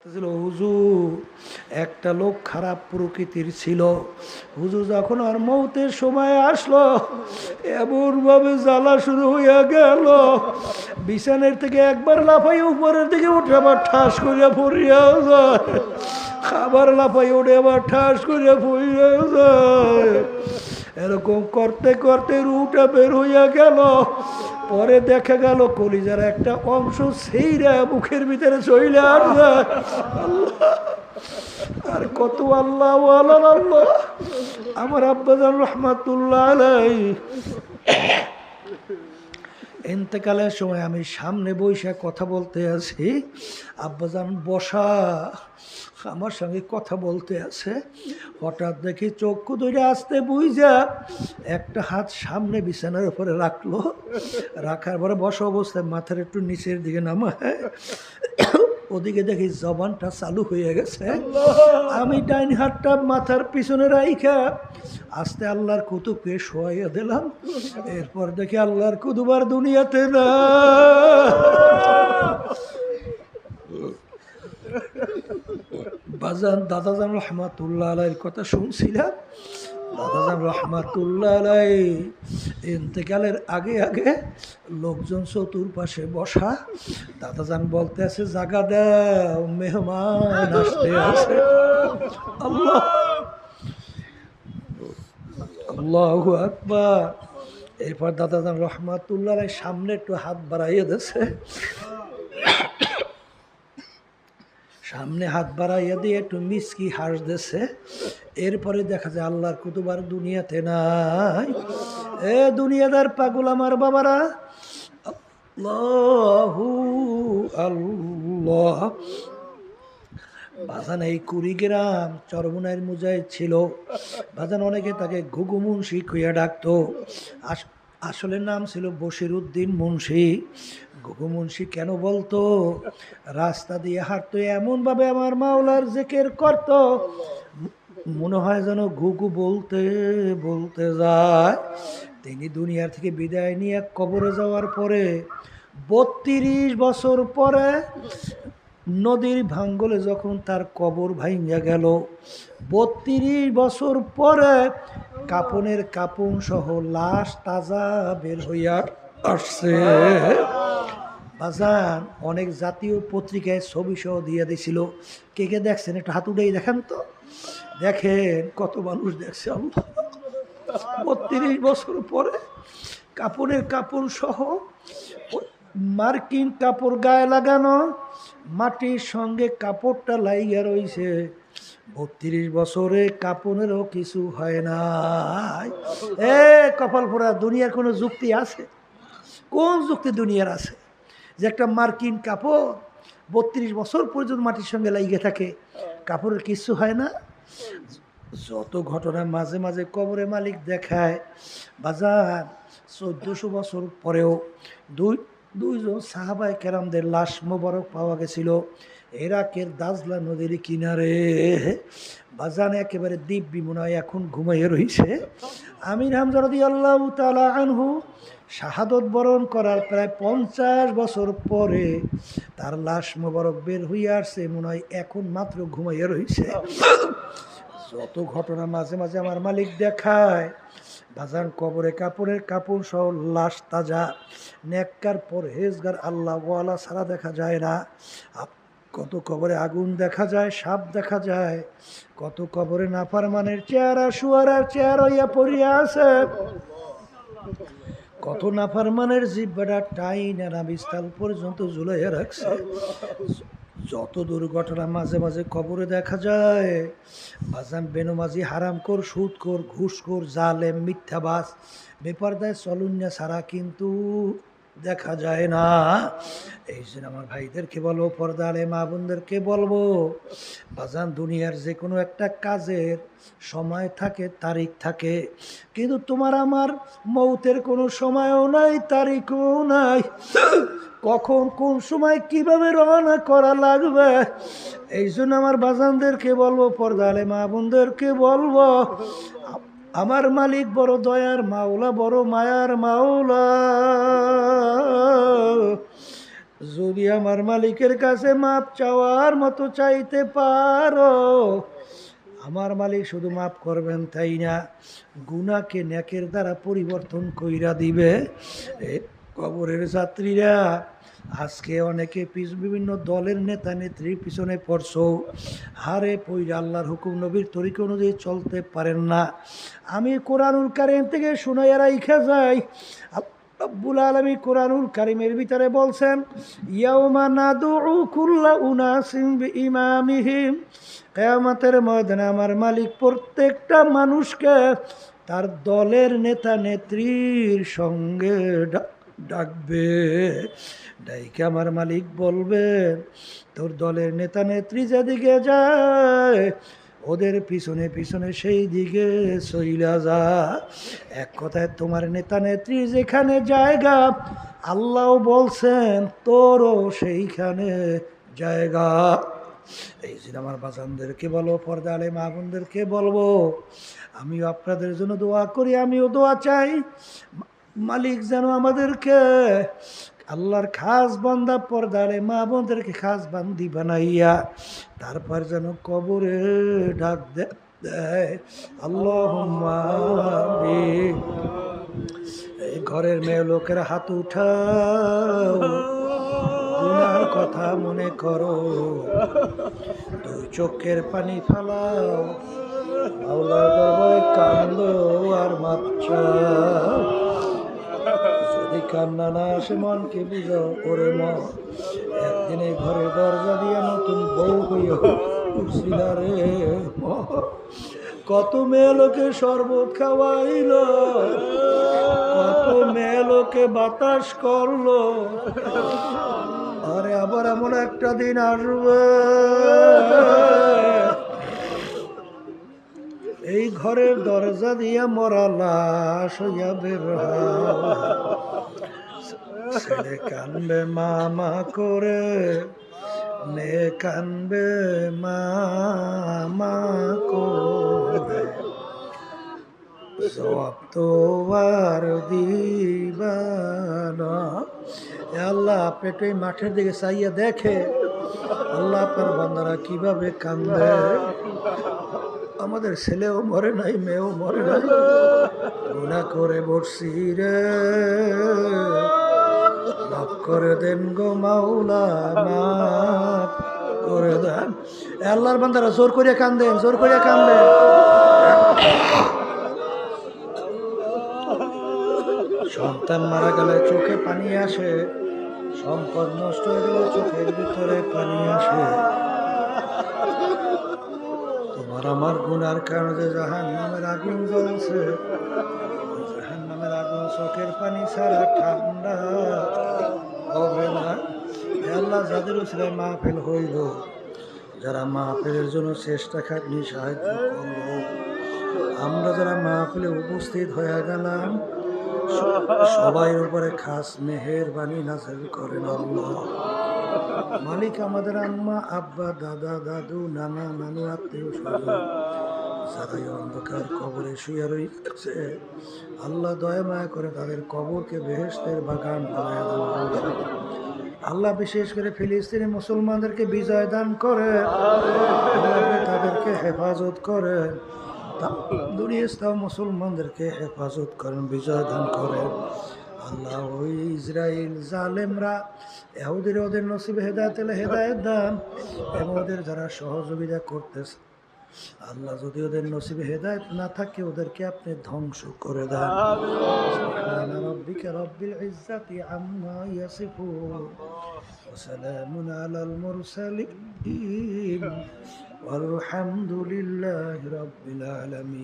হুজুর একটা লোক খারাপ প্রকৃতির ছিল। হুজুর যখন আর মৌতের সময় আসলো, এমন ভাবে জ্বালা শুরু হইয়া গেল, বিছানের থেকে একবার লাফাই উপরের দিকে উঠে আবার ঠাস করিয়া পড়িয়া যায়, আবার লাফাই উঠে আবার ঠাস করিয়া পড়িয়া যায়। এরকম করতে করতে রুটা বের হইয়া গেল। পরে দেখা গেল কলিজার একটা অংশ সেইরা মুখের ভিতরে চলে আসবে। আর কত আল্লাহ আল্লাহ। আমার আব্বাজান রহমাতুল্লাহ আলাই ইন্তেকালের সময় আমি সামনে বসে কথা বলতে আছি, আব্বাজান বসা আমার সঙ্গে কথা বলতে আছে। হঠাৎ দেখি চক্ষু ধরে আসতে বুঝা একটা হাত সামনে বিছানার উপরে রাখলো, রাখার পরে বসা অবস্থায় মাথার একটু নিচের দিকে নামায়, ওদিকে দেখি জবানটা চালু হয়ে গেছে। আমি ডাইন হাতটা মাথার পিছনে রাইখা আস্তে আল্লাহর কুতুবকে শোয়াইয়া দিলাম। এরপর দেখি আল্লাহর কুতুব আর দুনিয়াতে না। বাজান দাদাজান রহমাতুল্লাহ আলাইহির কথা শুনছিলাম। দাদাজান রহমাতুল্লাহ আলাইহি ইন্তেকালের আগে আগে লোকজন চতুর্পাশে বসা। দাদাজান বলতে আছে, জাগা দাও, মেহমান আসতে আছে। আল্লাহ আল্লাহু আকবার। এরপর দাদাজান রহমাতুল্লাহ আলাইহি সামনে একটু হাত বাড়াইয়া দিয়েছে, সামনে হাত বাড়াইয়া দিয়ে একটু মিসকি হাস দিয়েছে। এরপরে দেখা যায় আল্লাহর কুতুব আর দুনিয়াতে নাই। এ দুনিয়াদার পাগল আমার বাবারা, আল্লাহু আল্লাহ। বাজান এই কুড়িগ্রাম চরমুনাইয়ের মুজাহিদ ছিল। বাজান অনেকে তাকে ঘুঘু মুন্সি কইয়া ডাকতো। আসলে নাম ছিল বশির উদ্দিন মুন্সি। ঘুঘু মুন্সি কেন বলতো? রাস্তা দিয়ে হাঁটতো, এমনভাবে আমার মাওলার জিকির করতো, মনে হয় যেন ঘুঘু বলতে বলতে যায়। তিনি দুনিয়ার থেকে বিদায় নিয়ে কবরে যাওয়ার পরে 32 বছর পরে নদীর ভাঙ্গলে যখন তার কবর ভাঙ্গা গেল, 32 বছর পরে কাপনের কাপন সহ লাশ তাজা বের হইয়া আসছে। বাজান অনেক জাতীয় পত্রিকায় ছবি সহ দিয়ে দিছিল। কে কে দেখছেন একটু হাত উঠেই দেখেন তো, দেখেন কত মানুষ দেখছে। আল্লাহ, 32 বছর পরে কাপড়ের কাপড় সহ, মার্কিন কাপড় গায়ে লাগানো, মাটির সঙ্গে কাপড়টা লাইয়া রইছে। 32 বছরে কাপড়েরও কিছু হয় না। এ কপাল পোড়া, দুনিয়ার কোনো যুক্তি আছে? কোন যুক্তি দুনিয়ার আছে যে একটা মার্কিন কাপড় 32 বছর পর্যন্ত মাটির সঙ্গে লাগিয়ে থাকে, কাপড়ের কিছু হয় না? যত ঘটনা মাঝে মাঝে কবরে মালিক দেখায়। বাজার 1400 বছর পরেও দুইজন সাহাবায়ে কেরামদের লাশ মোবারক পাওয়া গেছিল ইরাকের দাজলা নদীর কিনারে। বাজান একেবারে দিব্যি মনে হয় এখন ঘুমাইয়ে রয়েছে। আমির হামজা রাদিয়াল্লাহু তাআলা আনহু শাহাদত বরণ করার প্রায় 50 বছর পরে তার লাশ মোবারক বের হইয়া আসছে, মনে হয় এখন মাত্র ঘুমাইয়ে রয়েছে। যত ঘটনা মাঝে মাঝে আমার মালিক দেখায়। বাজান কবরে কাপড়ের কাপড় সহ লাশ তাজা, নেককার পরহেজগার আল্লাহওয়ালা ছাড়া দেখা যায় না। কত কবরে আগুন দেখা যায়, সাপ দেখা যায়, কত কবরে নাফরমানের চেহারা শুয়ারের চেহারা হইয়া পড়িয়া আছে, কত নাফরমানের জিহ্বাটা টাইনা নাভিস্থল পর্যন্ত ঝুলাইয়া রাখছে। যত দুর্ঘটনা মাঝে মাঝে কবরে দেখা যায়। বাজান বেনমাজি, হারামখোর, সুদখোর, ঘুষখোর, জালেম, মিথ্যাবাজ, বেপরদায় চলুন্যা ছাড়া কিন্তু দেখা যায় না। এই জন্য আমার ভাইদেরকে বলবো, পর্দা আলে মা বোনদেরকে বলবো, বাজান দুনিয়ার যে কোনো একটা কাজের সময় থাকে, তারিখ থাকে, কিন্তু তোমার আমার মৌতের কোনো সময়ও নাই, তারিখও নাই। কখন কোন সময় কিভাবে রওনা করা লাগবে। এই জন্য আমার বাজানদেরকে বলবো, পর্দা আলে মা বোনদেরকে বলবো, আমার মালিক বড় দয়ার মাওলা, বড় মায়ার মাওলা। যদি আমার মালিকের কাছে মাপ চাওয়ার মতো চাইতে পারো, আমার মালিক শুধু মাফ করবেন তাই না, গুনাহকে নেকের দ্বারা পরিবর্তন কইরা দিবে। এ কবরের যাত্রীরা, আজকে অনেকে বিভিন্ন দলের নেতা নেত্রীর পিছনে পড়ছো, হারে পইরা আল্লাহর হুকুম নবীর তরিকা অনুযায়ী চলতে পারেন না। আমি কোরআনুল কারীম থেকে শুনাইয়া রাইখা যাই, রব্বুল আলামিন কোরআনুল কারীমের ভিতরে বলছেন, ইয়াউমা নাদউ কুল্লা উনাসিন বিইমামিহিম, কিয়ামতের ময়দানে আমার মালিক প্রত্যেকটা মানুষকে তার দলের নেতা নেত্রীর সঙ্গে ডাকবে। ডাইকে আমার মালিক বলবে, তোর দলের নেতা নেত্রী যেদিকে যায় ওদের পিছনে পিছনে সেই দিকে চইলা যা। এক কথায় তোমার নেতা নেত্রী যেখানে জায়গা, আল্লাহ বলছেন তোরও সেইখানে জায়গা। এই যে আমার বাজানদেরকে বলো, পর্দা আলে মা বোনদেরকে বলবো, আমিও আপনাদের জন্য দোয়া করি, আমিও দোয়া চাই মালিক যেন আমাদেরকে আল্লাহর খাস বান্দা, পর্দা আলে মা বোনদেরকে খাস বান্দি বানাইয়া তারপর যেন কবরে ডাক দেয়। আল্লাহুম্মা আমিন। এই ঘরের মেয়ে লোকের হাত উঠাও, গুনার কথা মনে করো, দুই চোখের পানি ফালাও, আল্লাহর দরবারে কান্দো আর মাপ চাও। যদি কান্না না আসে মনকে বুঝাও, ওরে মন একদিনে ঘরের দরজা দিয়া নতুন বউ হইয়া উঠছিলা রে। কত মেয়ে লোকে শরবত খাওয়াইল, কত মেয়ে লোকে বাতাস করলো, আরে আবার এমন একটা দিন আসবে এই ঘরের দরজা দিয়ে মরা লাশ হইয়া বের হয়। ছেলে কানবে মামা করে, মেয়ে কানবে মামা করে, জবাব তো আর দিবা না। আল্লাহ আপনি একটু এই মাঠের দিকে চাইয়া দেখে, আল্লাহ আপনার বান্দারা কিভাবে কান্দে। আমাদের ছেলেও মরে নাই, মেয়েও মরে নাই, গুনাহ করে বসছি রে, মাফ করে দেন গো মাওলা, মাফ করে দেন। আল্লাহর বান্দারা জোর করিয়া কান্দেন, জোর করিয়া কান্দেন। সন্তান মারা গেলে চোখে পানি আসে, সম্পদ নষ্ট হয়ে গেলে চোখের ভিতরে পানি আসে। তোমার আমার গুনার কারণে জাহান্নামের আগুন জ্বলছে, জাহান্নামের আগুন চোখের পানি ছাড়া ঠান্ডা হবে না। আল্লাহ যাদের উসিলে মাহফিল হইল, যারা মাহফিলের জন্য চেষ্টা খাটনি সাহায্য করল, আমরা যারা মাহফিলে উপস্থিত হয়ে গেলাম, সবাই উপরে খাস মেহেরবানি নাযিল করেন আল্লাহ। মালিক আমাদের আম্মা আব্বা দাদা দাদু নানা নানু আত্মীয় স্বজন যারা এই অন্ধকার কবরে শুয়ে রয়েছে, আল্লাহ দয়া মায়া করে তাদের কবরকে বেহেশতের বাগান বানায় দেন আল্লাহ। বিশেষ করে ফিলিস্তিনি মুসলমানদেরকে বিজয় দান করে, তাদেরকে হেফাজত করে, দুনিয়াস্থাও মুসলমানদেরকে হেফাজত করেন, বিজয় দান করেন আল্লাহ। ওই ইসরায়েল জালেমরা এহুদির ওদের নসিবে হেদায়েত এলে হেদায়েত দান, এবং ওদের যারা সহযোগিতা করতেছে আল্লাহ যদি ওদের নসিবে হেদায়েত না থাকে ওদেরকে আপনি ধ্বংস করে দেন। সুবহানা রাব্বিকা রাব্বিল ইজ্জাতি আম্মা ইয়াসিফুন ওয়া সালামুন আলাল মুরসালিন ওয়ালহামদুলিল্লাহি রাব্বিল আলামিন।